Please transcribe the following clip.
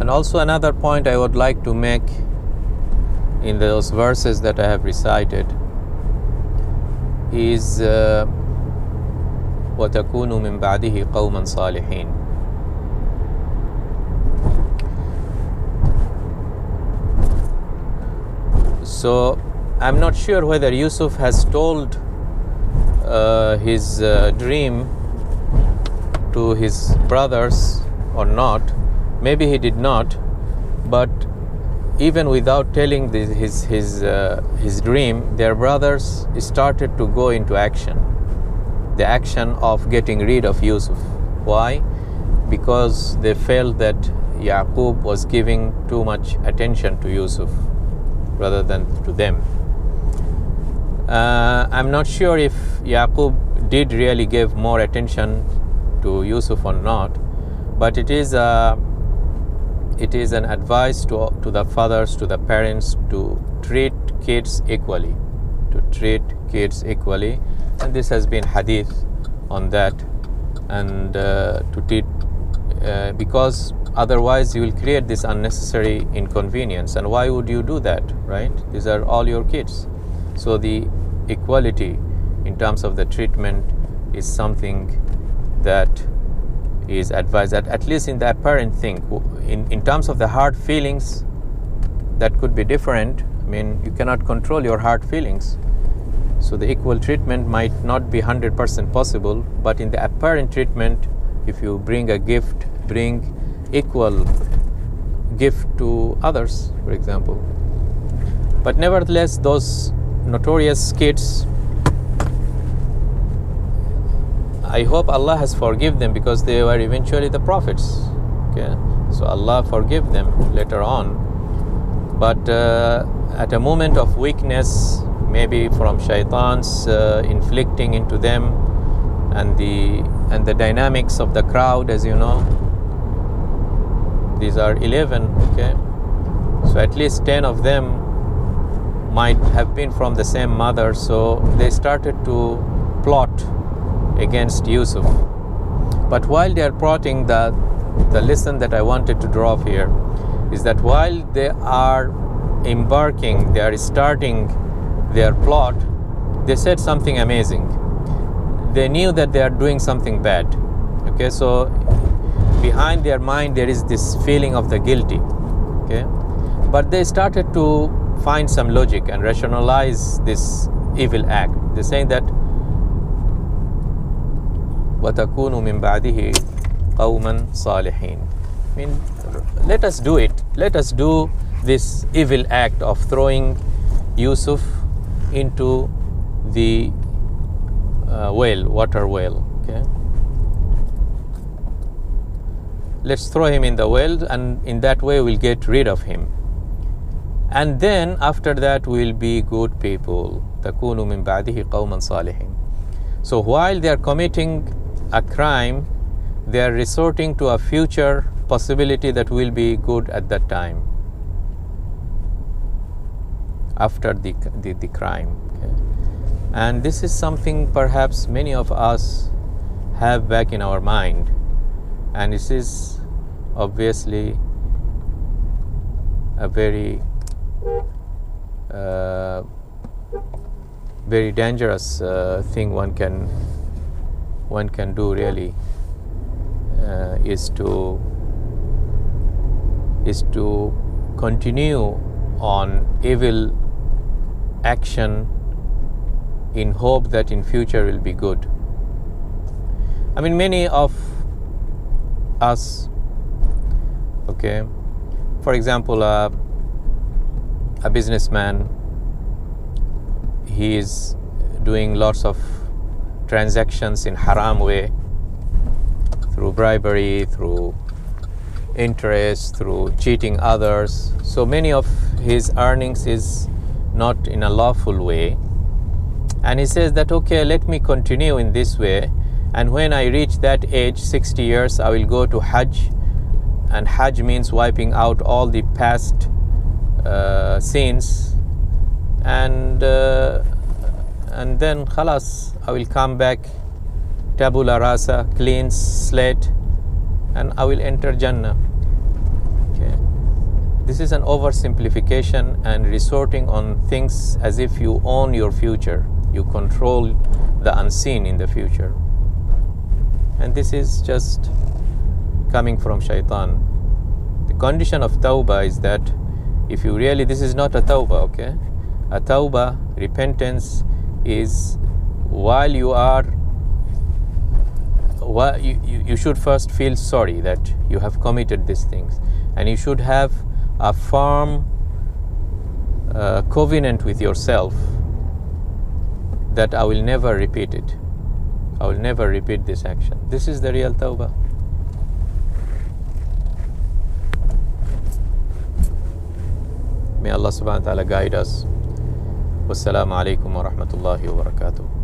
And also another point I would like to make in those verses that I have recited is وَتَكُونُوا مِنْ بَعْدِهِ قَوْمًا صَالِحِينَ. So I'm not sure whether Yusuf has told his dream to his brothers or not. Maybe he did not, but even without telling his dream, their brothers started to go into action, the action of getting rid of Yusuf. Why? Because they felt that Yaqub was giving too much attention to Yusuf rather than to them. I'm not sure if Yaqub did really give more attention to Yusuf or not, but it is an advice to the fathers, to the parents, to treat kids equally, and this has been hadith on that, and to treat because otherwise you will create this unnecessary inconvenience. And why would you do that, right? These are all your kids. So the equality in terms of the treatment is something that is advised, at least in the apparent thing. In terms of the hard feelings, that could be different. I mean, you cannot control your hard feelings, so the equal treatment might not be 100% possible, but in the apparent treatment, if you bring a gift, bring equal gift to others, for example. But nevertheless, those notorious kids, I hope Allah has forgiven them, because they were eventually the prophets. Okay, so Allah forgive them later on. But at a moment of weakness, maybe from shaitans inflicting into them, and the dynamics of the crowd, as you know, these are 11. Okay, so at least 10 of them might have been from the same mother, so they started to plot against Yusuf. But while they are plotting, the lesson that I wanted to draw here is that while they are embarking, they are starting their plot, they said something amazing. They knew that they are doing something bad. Okay, so behind their mind there is this feeling of the guilty. Okay, but they started to find some logic and rationalize this evil act. They're saying that وَتَكُونُوا مِنْ بَعْدِهِ قَوْمًا صَالِحِينَ. I mean, let us do it. Let us do this evil act of throwing Yusuf into the water well. Okay, let's throw him in the well, and in that way we'll get rid of him. And then after that we'll be good people. تَكُونُوا مِنْ بَعْدِهِ قَوْمًا صَالِحِينَ. So while they are committing a crime, they are resorting to a future possibility that will be good at that time, after the crime. Okay? And this is something perhaps many of us have back in our mind, and this is obviously a very very dangerous thing one can do, really, is to continue on evil action in hope that in future will be good. I mean, many of us, okay, for example, a businessman, he is doing lots of transactions in haram way, through bribery, through interest, through cheating others. So many of his earnings is not in a lawful way, and he says that, okay, let me continue in this way, and when I reach that age, 60 years, I will go to Hajj, and Hajj means wiping out all the past sins, and then khalas, I will come back tabula rasa, clean slate, and I will enter Jannah. Okay. This is an oversimplification and resorting on things as if you own your future. You control the unseen in the future. And this is just coming from shaitan. The condition of tawbah is that if you really, this is not a tawbah, okay? A tawbah, repentance, is while you are, you should first feel sorry that you have committed these things. And you should have a firm covenant with yourself that I will never repeat it. I will never repeat this action. This is the real tawbah. May Allah subhanahu wa ta'ala guide us. Wassalamu alaikum wa rahmatullahi wa barakatuh.